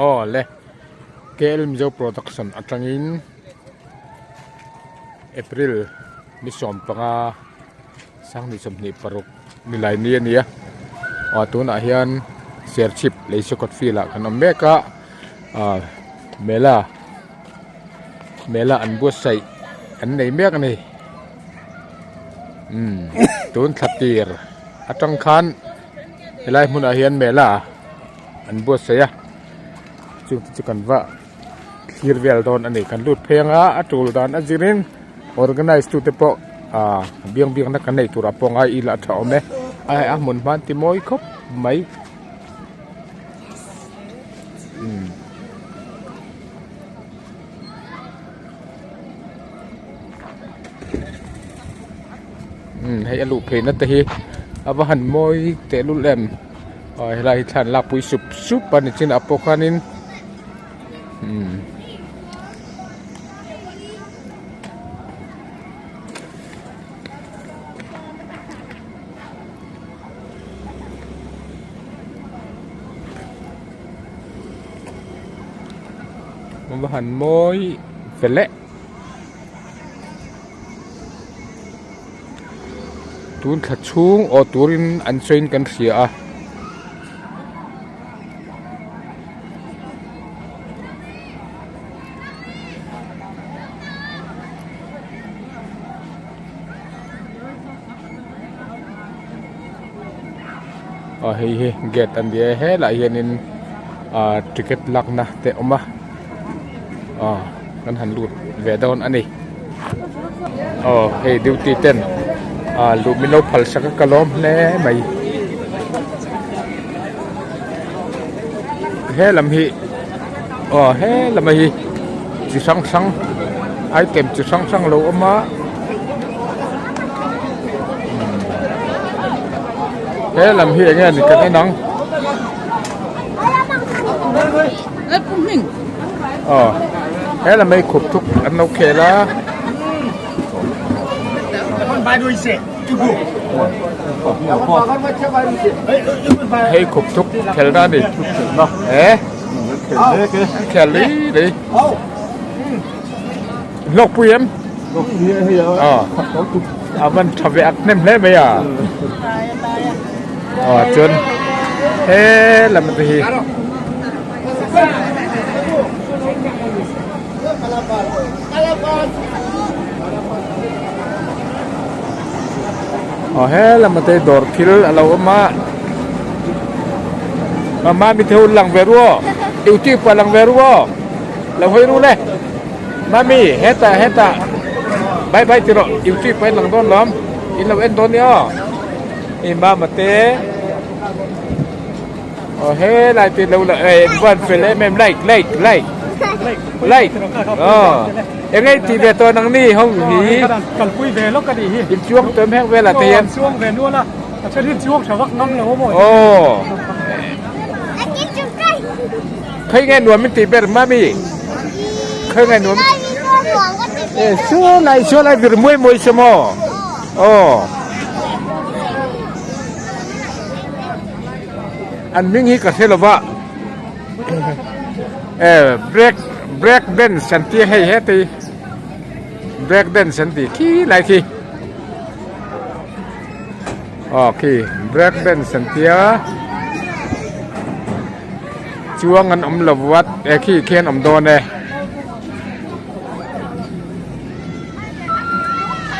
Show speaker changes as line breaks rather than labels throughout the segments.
oh le KL Mizo production atangin April ni som panga sang ni som ni paruk nilai ni ania tuna hian share chip leisokot fila kan meka mela an bu sai an nei mek ni tun thatir atang khan helai mun a hian mela an bu sai a chu kan wa clear vel don ani kan lut phenga atul dan ajirin organize tu te po biang na kan nei tura ponga ila thaume ai a mun ban ti moi khop mai hay alu phe na te hi abahan moi te lu lem helai than la pui sup pan chin apokhanin bahan moi vele tun thachung o turin an train kan ria hei get an dia he la hianin ticket lak na te oma kan han lut ve don ani hei duty ten lumino phal saka kalom le mai he lam hi he lam hi chi sang item chi sang lo oma he lam hi nghe ni kan nang thế là mấy khúc thúc ăn ok lá hay khúc thúc khéo ra đi khéo lý đi lộc bùi em mình thằng vẹt nem lấy bây giờ chân thế là mình thì he là một tay đổ thil ở lâu mà bị theo lăng về ruộng yêu chi qua lăng về ruộng là hơi ru này mami hết ta bye bye tiro yêu chi phải lăng đón lắm in là em đón nhá in ba một té he lại từ lâu là vẫn phải lấy em lấy em nghe thì về tôi năng ni không thì
cần quy về lúc cái gì
in chuông tôm heo về là tiền
chuông về luôn là sẽ đi chuông sẽ vắt năm là không rồi
khơi nghe nuôi mình tìm về mami khơi nghe nuôi xưa này việc muối xem mò anh mình hi cả thế là vợ break dance santi hay hết thì break dance santi khi lại khi khi break dance santi á chuông anh ông lập vắt khi khen ông đòn này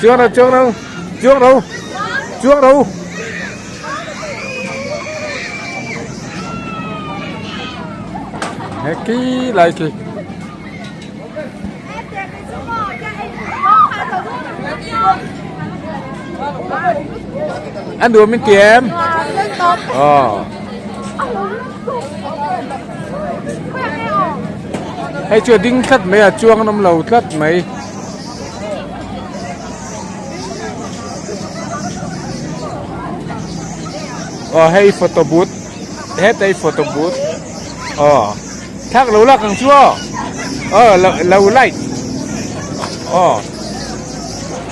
chuông đâu ký lại kì anh đùa mình kiếm hay chưa đinh thất mấy chuông năm lầu thất mấy hay photo booth hết đây photo booth thác lâu là càng chua lâu lại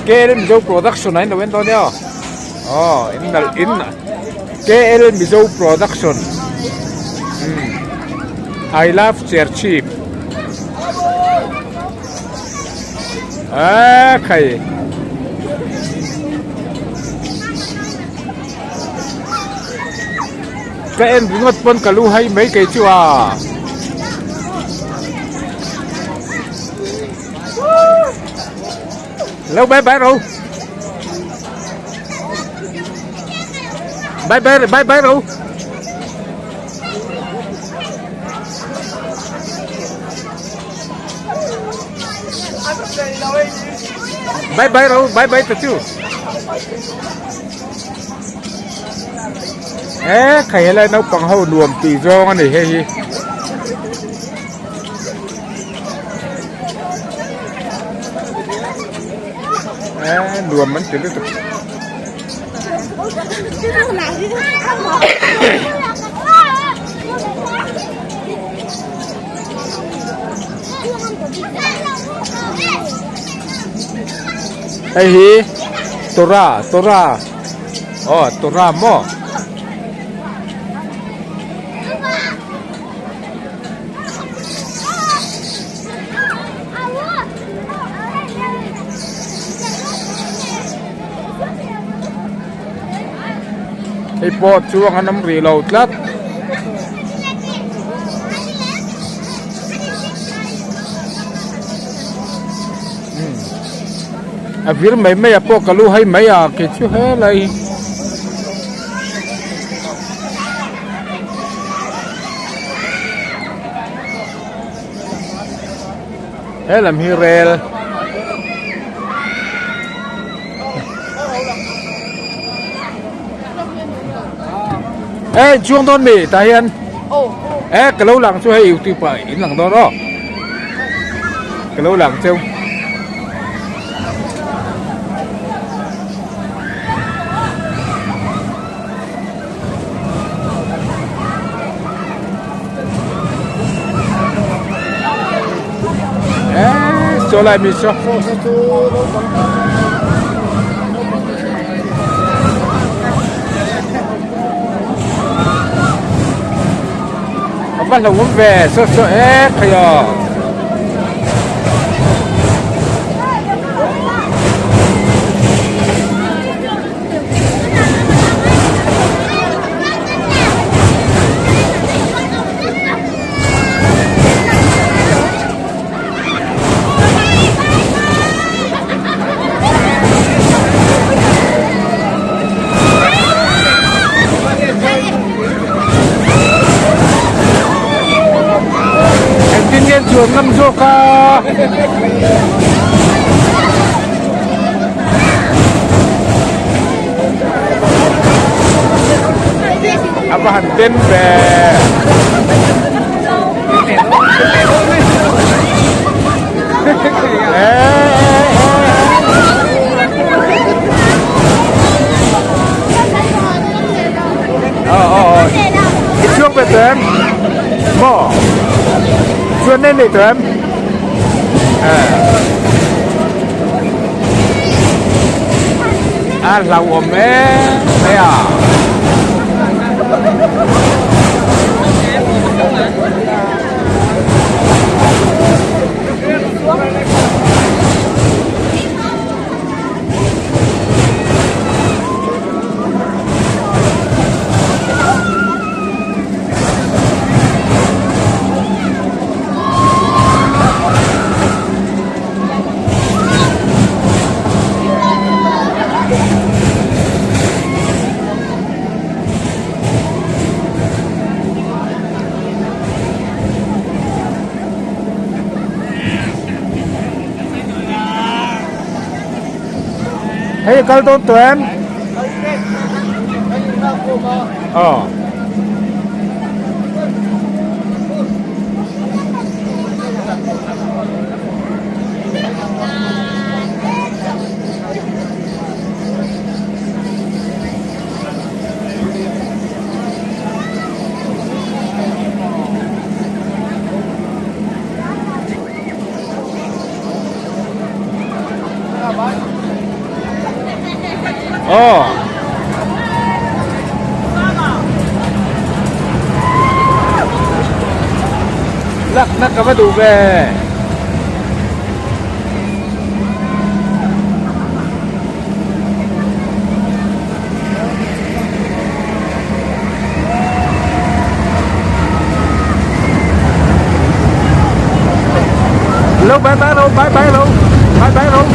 KL Mizo production này nó bên đó nhá KL Mizo production I love chair chip khay cái em cũng ngất pon cả lu hay mấy cái chưa à lâu bé bé đâu bé bé đâu bye đâu bye thật chứ khay lại nấu bằng hậu luồng tùy do này hay luồng mình chỉ được hi tora tora moไอ้ปอดช่วงน้ำรีเราลัดฟิลไม่ปอกกะลูให้ไม่เกิดชื่ออะไรลำฮิเรลช่วงต้นมีตาเฮียนกะลูหลังช่วยอยู่ที่ไปหลังต้นรอกะลูหลังเจ้าSola emission. Bắt đầu muốn về sơ ép kìa. Trường năm rô ca apa hanten be Chuông về tụi em mỏ Chuông lên để tụi em là của mẹ Hey, kal to tụi em. นักก็มาดูแม่ลงไปลงไปลงไปลง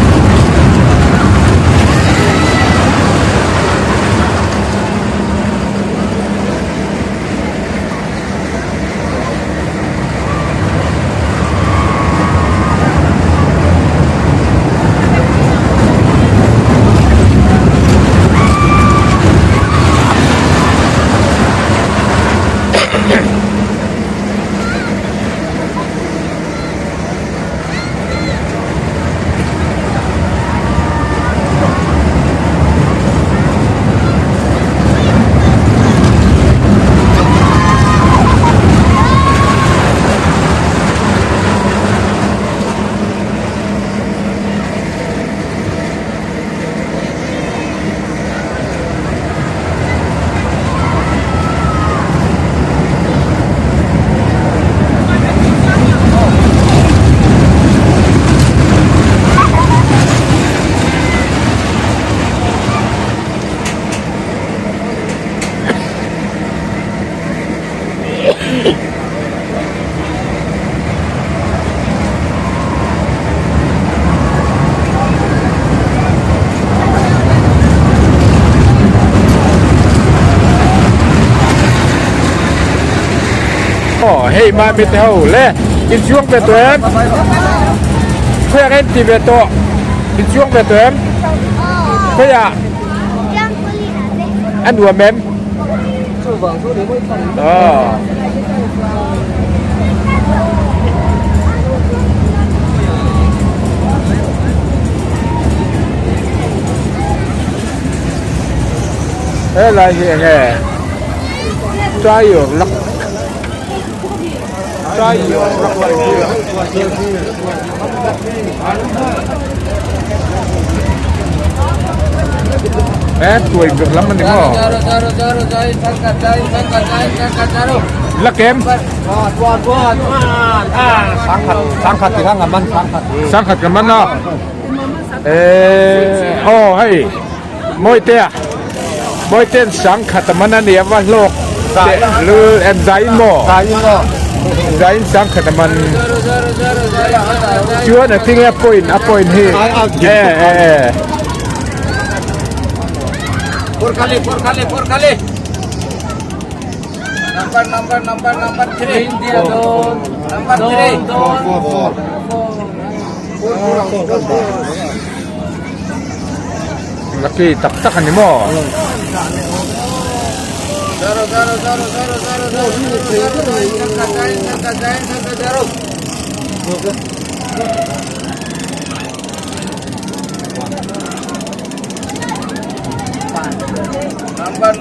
เฮ้ยมาเป็นเท่าเล่กินช่วงเป็นตัวเองเพื่อให้ตีเป็นตัวกินช่วงเป็นตัวเองเพื่ออันหัวเมมอะไรอย่างเงี้ยใจอยู่ลักใจอยู่ลักอะไรตัวอีกแล้วมันถึงว่าละเกมสังขัดที่ข้างกับมันสังขัดกับมันเนาะโอ้ให้มวยเตะมวยเต้นสังขัดมันนั่นเนี่ยว่าโลกหรือแอนไซม์โม่ไซน์สังขัดมันเชื่อเนี่ยที่เงี้ยปอยน์ให้
Por kali. Number 3. India don. Number 3.
Laki tak kan ni mo.
Zero. Number.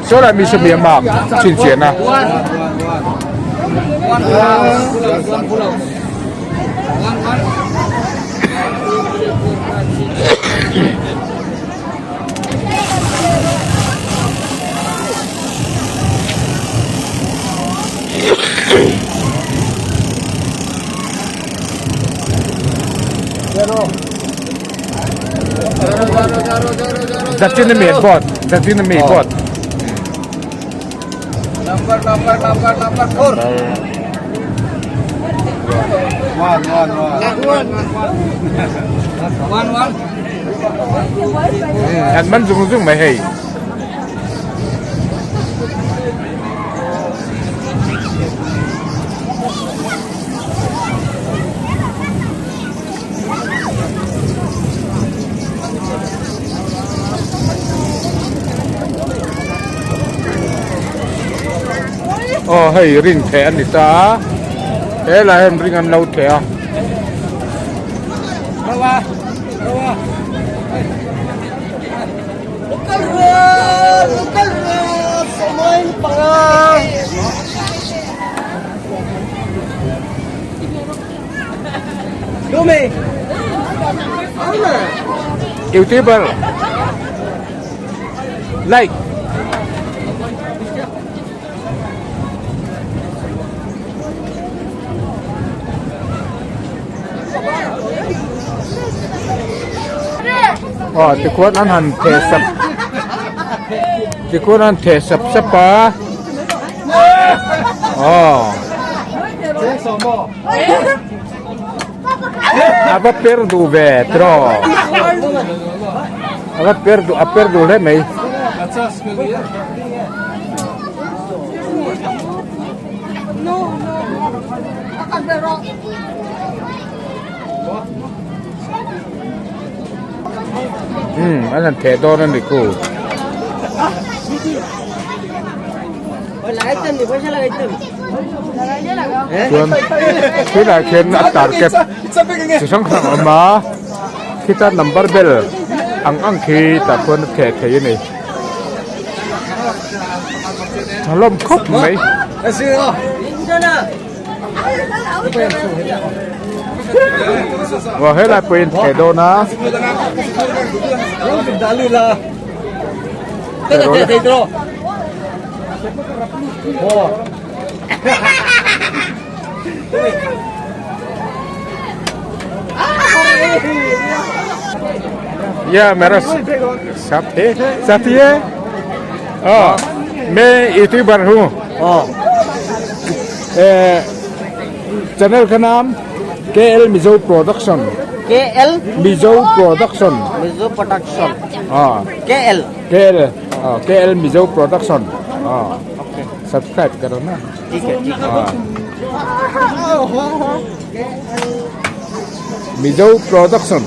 So là mình sẽ bị mạc chuyển chuyển à. Đặt trên cái miền bọt, đặt trên cái miền bọt.
Number 4. One.
Anh bắn dùng mày hay. Oh, hey, ring thẻ anh ta. Thế là em ring anh lâu thẻ.
Local road, semuanya pangang. Dumi.
YouTuber. Like. ti khuan an han the sap ti khuan an the sap sapa apa perdu vetro apa perdu le mai anh làm thẻ đo nên được cô. Tuan, kita kena target sesuatu sama kita number bell, ang kita pun thẻ ini. Salam kop mai. Wah, helai pun thẻ đo na. Ya, merah satu ya. Oh, मैं यूट्यूबर हूँ. चैनल का नाम KL Mizo production.
KL
Mizo production.
Mizo Production.
KL KL Mizo production. Subscribe करो ना.
ठीक है.
मिजो प्रोडक्शन.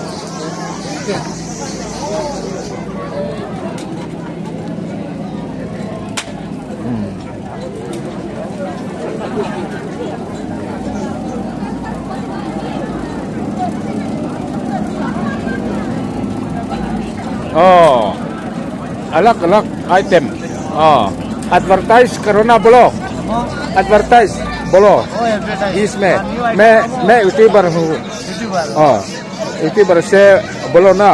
अलग-अलग item. Advertise करो ना बोलो. एडवर्टाइज बोलो. इसमें मैं यूट्यूबर हूँ. यूट्यूबर से बोलो ना.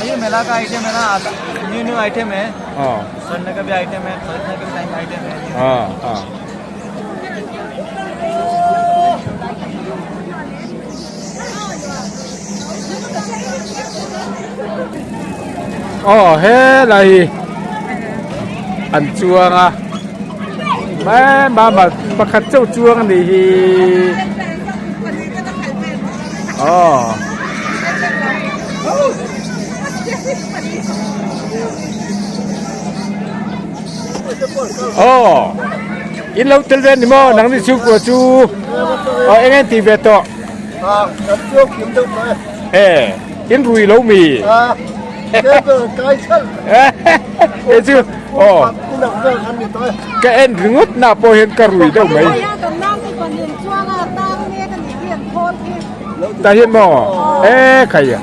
ये मेला का आइटम है ना, न्यू आइटम है. सोने का भी आइटम है, खरीदने का भी आइटम है.
हे này ăn chuông à. Mà khát châu chuông thì in lâu tới lên thì mà nắng đi chụp của chú anh tìm về to in rùi lâu mì chứ cái em đứng út nào po hiện cả rùi đâu mấy ta hiện mò khay à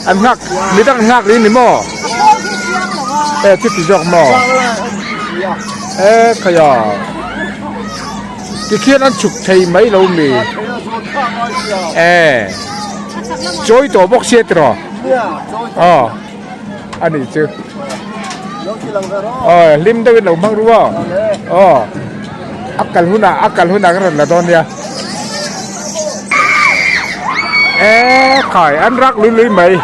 ăn ngạc đi đang ngạc đi nè mò chút tí giọt mò khay à cái kia ăn chụp thầy mấy lâu mì chối tổ bốc xe rồi anh ấy chứ lim đâu đâu mang đúng không akal huna cái là don ya khỏi ăn rắc lưới mày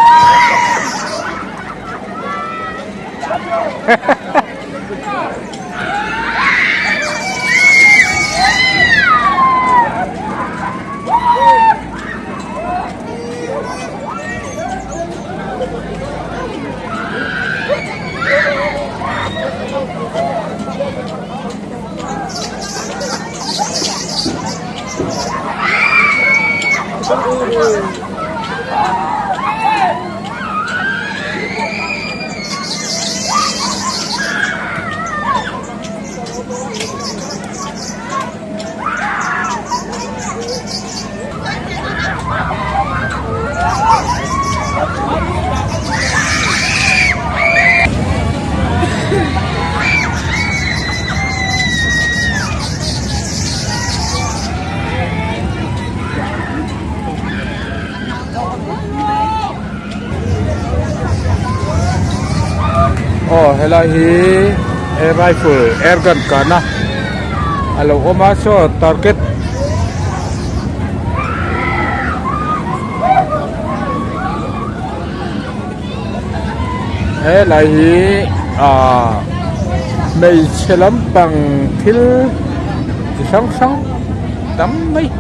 hela hi rifle air gun kana alo oma so target lại mày chơi lắm bằng thil thì sống sống tắm mấy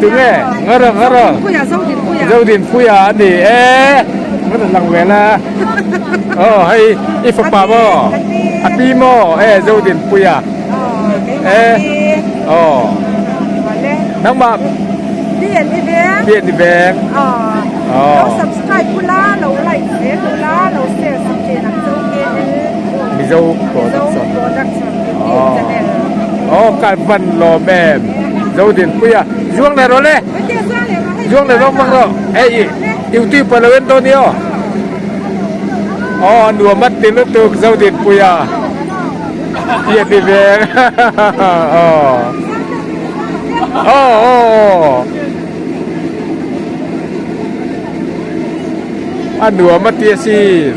đúng nghe ngỡ rồi dâu điện phui à đi ngỡ là lằng về là hay ít phật bà bò happy mo dâu điện phui à nắng mà điện đi về
subscribe pula lâu like share pula lâu share subscribe nắng dâu kia
mi dâu production cái phần lò mềm dâu điện phui à Juang này rồi đấy, Juang này vâng rồi, YouTube là bên tôi nhiều, nửa mắt tiền nó được dâu tiền bùi à, tiền đi về, nửa mắt tiền gì,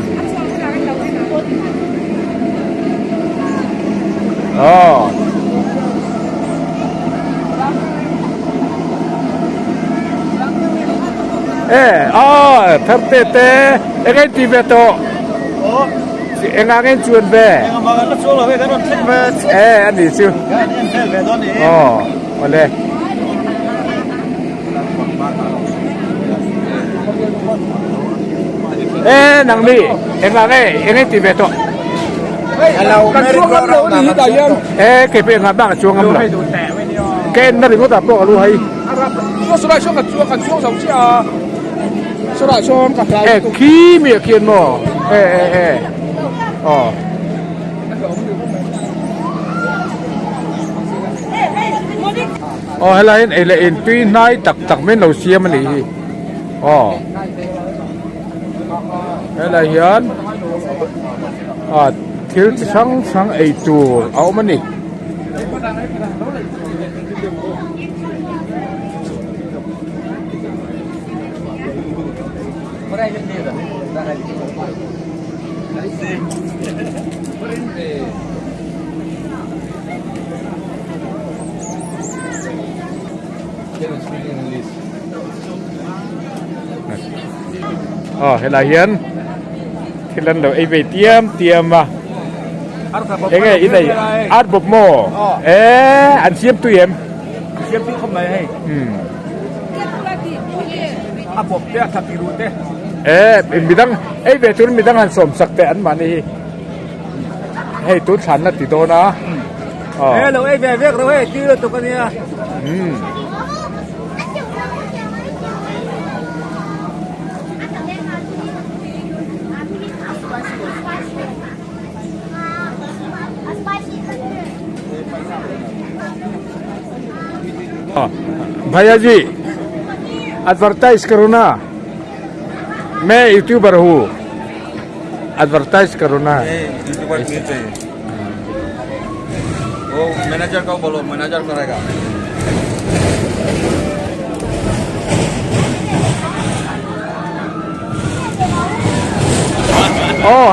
thằng tê anh đi về to anh anh chuyển về anh đi chưa ở đây nằng đi anh đi về to cái bên ngã bảng chuông ngầm lại cái nó đi có tập bộ luôn hay số lại số cả chuông giống chứ số lại số cả cái khí miệng kiên mò hay là in tuy nay tặc mấy đầu xe mà đi hay là hiện thiếu sáng ấy tù áo mà đi hay là hiến thì lần đầu ấy về tiêm mà cái này này ăn bột mò ăn xiêm tùy em
เก็บที่เข้ามาให้อาบเตะสักกี่รูเตะ
มีตั้งvề tuầnมีตั้งหันสมสักแต่อันมานี่ให้ตุ้นฉันนะติโตนะ
เราเวกเราตีเราตัวกันเนี่ย
भैया जी एडवर्टाइज करो ना मैं यूट्यूबर हूँ एडवर्टाइज करो ना
यूट्यूबर नहीं चाहिए वो मैनेजर को बोलो मैनेजर करेगा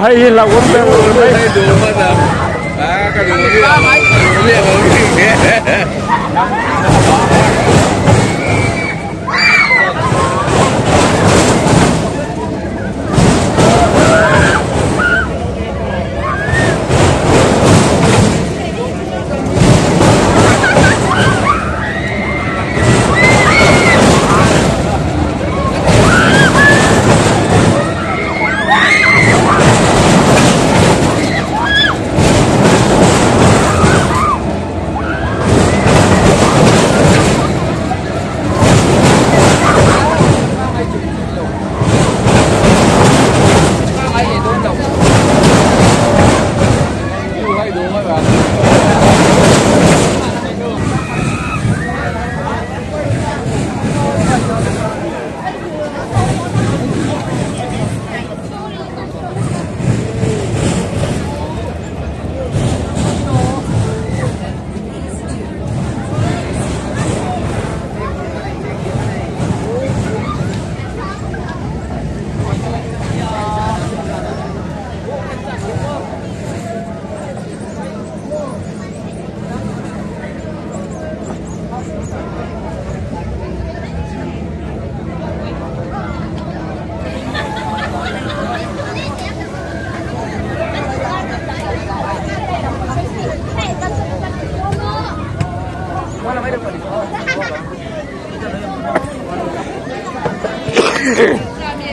hay là uống bia
hay đủ mà giờ cái đủ bia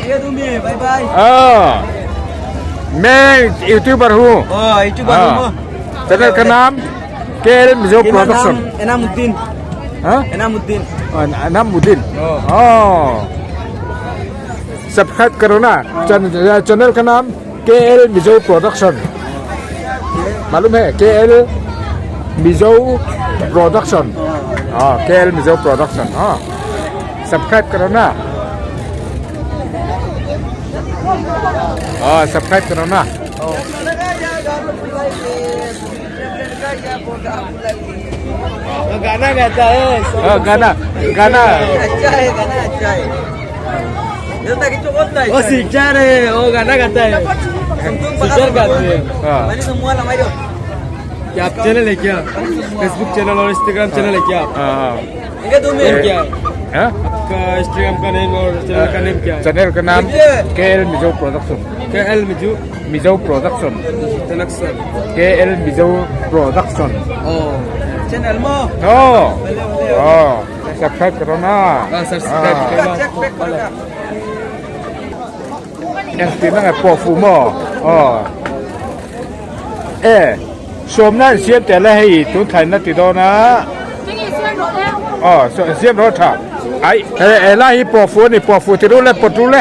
ये तुम भी बाय बाय
मैं यूट्यूबर हूँ
यूट्यूबर हूँ
चैनल का नाम केल मिजो प्रोडक्शन
एनामुद्दीन एनामुद्दीन
एनामुद्दीन सब्सक्राइब करो ना चैनल का नाम केल मिजो प्रोडक्शन मालूम है केल मिजो प्रोडक्शन केल मिजो प्रोडक्शन सब्सक्राइब करो ना सब्सक्राइब करो ना
गाना गाता है
गाना गाना
अच्छा है गाना अच्छा है वो सिंगर है वो गाना गाता है सिंगर गाते हैं मैंने semua lah Mario क्या आप चैनल है क्या फेसबुक चैनल और इंस्टाग्राम चैनल है क्या ये दो में क्या है आपका इंस्टाग्राम का नेम और चैनल का नेम क्या है
चैनल का नाम KL Mizo production
KL
Mizo production KL Mizo production
channel मो
सब्सक्राइब करो ना
सब्सक्राइब करो
ยังตีนั่งไงปอฟูมชมนั่นเสียแต่ละให้ตุ้งไทยนัดติดนะเสียรถถังไอ้ละให้ปอฟูนี่ปอฟูที่รู้เลยปดรู้เ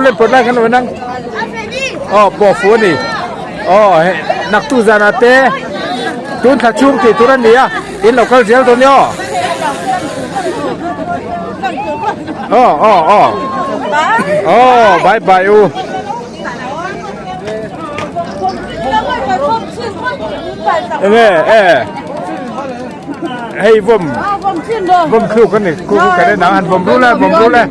ลยปดได้กันหน่อยนั่งปอฟูนี่นักตู้จานาเต้ตุ้งถัดชุ่มที่ตุ้งนี่อินเราก็เสียตัวนี้บายบายให้ผมคลุกกันนี่คลุกกันได้นะหันผมรู้แล้วผมโดนเลย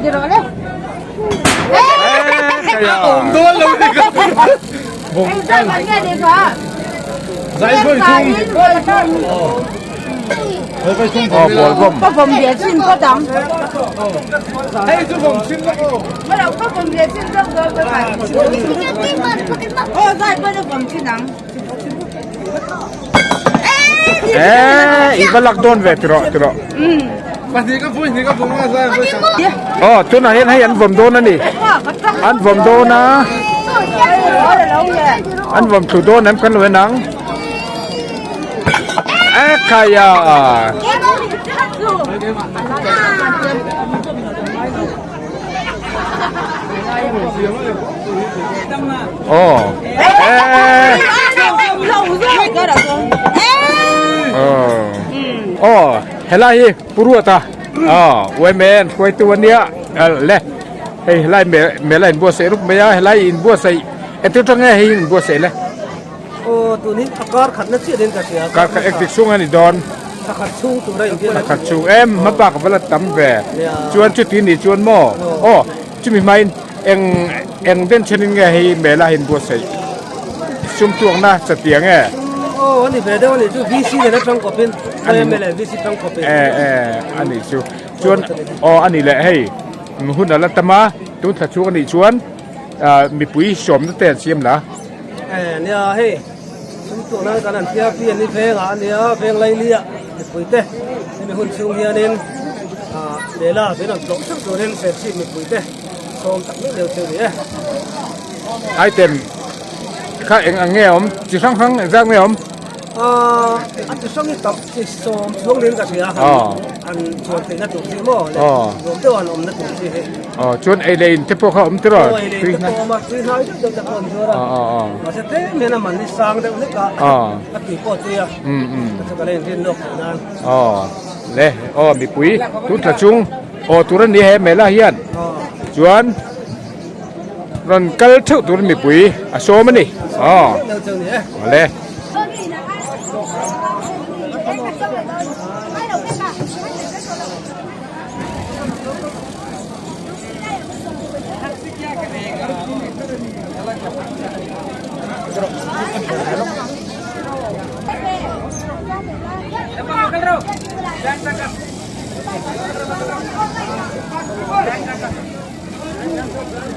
ดิครับผมกันใส่ไปชุ่ม不分别进不当。哎，这ผมชิ้นละก็ไม่เราก็ผมเรียนชิ้นละก็ไม่ได้ไปจะผมชิ้นหนังอีกบัลลักโดนเวทรอบางทีก็พูดนี่ก็ผมว่าใช่ตัวไหนให้อันผมโดนนั่นนี่อันผมโดนนะอันผมถูกโดนนั้นกันเลยนังkaya helai puru ta women koi tu nia le hey helai mela in bo se rup me ya helai in bo se etu tang he in bo se le
ตัวนี้ก็ขัดนัดเสียเด่นกับเสีย
การเอ็กติช่วงอันนี้ดอน
ขัดช่วงตัวได้อย่างเดียว
ขัดช่วงมาปากกับเวลาตั้มแบบชวนจุดที่นี่ชวนหม้อจุดมีไหมเอ็งเด่นชนิดไงให้เมล่าเห็นบัวใส่ชุ่มช่วงนะสเตียง
วันนี้เป็นเดี๋ยววันนี้จู่ VC เนี่ยนะจังกบเป็นเมล่า VC จังกบเป็น
อันนี้ชวนอันนี้แหละให้หุ่นอะไรตั้มมาตุ้งขัดช่วงอันนี้ชวนมีปุ๋ยชมตั้งแต่เชียมละ
เนี่ยเฮ้ยตัวนั้นกันนั่นเที่ยวพี่นี่เพลงเนี่ยเพลงไรเลี้ยปุยเต้มีหุ่นสูงเฮียนินเวลาเป็นหลงสักตัวเล่นเสร็จสิมีปุยเต้โซมตักนิดเดียวเท่านี้
ไอเต็มข้าเองอังเงี้ยผมจะสั่งจะเงี้ยผม
อันจะสั่งนี่ตับที่โซมช่วงเล่นกับเสียอันชวนเป็นนักตุ่มซีโม่เลยรวมตัวอันนักตุ่มซี
ชวนไอเลนที่พวกเขาตลอด
ฟรีนะมาฟรีนะจะจะคนเยอะมาเสร็จเมื่อมันนี่สั่งเดี๋ยวนี้ก็นักตีโคตรเตี้ยจะก็เล่นที่นกนั่น
เลยมีปุ๋ยทุกกระชุงตัวนี้ให้เมล่าเฮียนชวนรันกัลชุตัวนี้มีปุ๋ยโซมันนี่เลย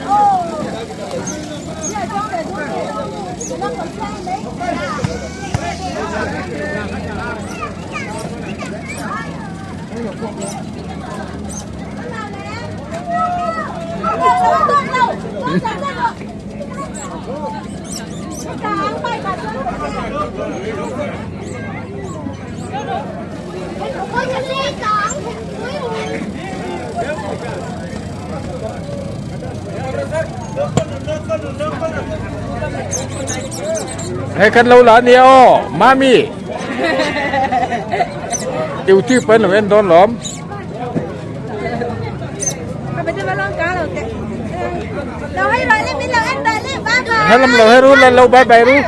Oh.
ให้กันเราหลานเนี่ยอ้อมามีอยู่ที่เป็นหรือเป็นโดนหลอม
เราให้เราเล่นไม่เราอันเดินเล่นบ้าบ้า
ให้เราให้รู้เราใบรู้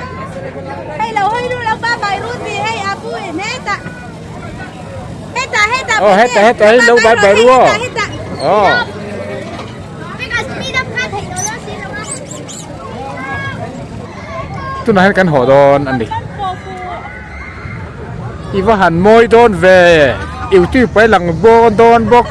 ให้เราให้รู้แล้วบ้าใบรู้สิให้อาปุ้ยเนตะให้ตาให้ตา
อ๋อให้เราใบรู้อ๋อตุนให้กันหัวโดนอันนี้อีว่าหันมวยโดนเวอยู่ที่ไปหลังโบโดนบก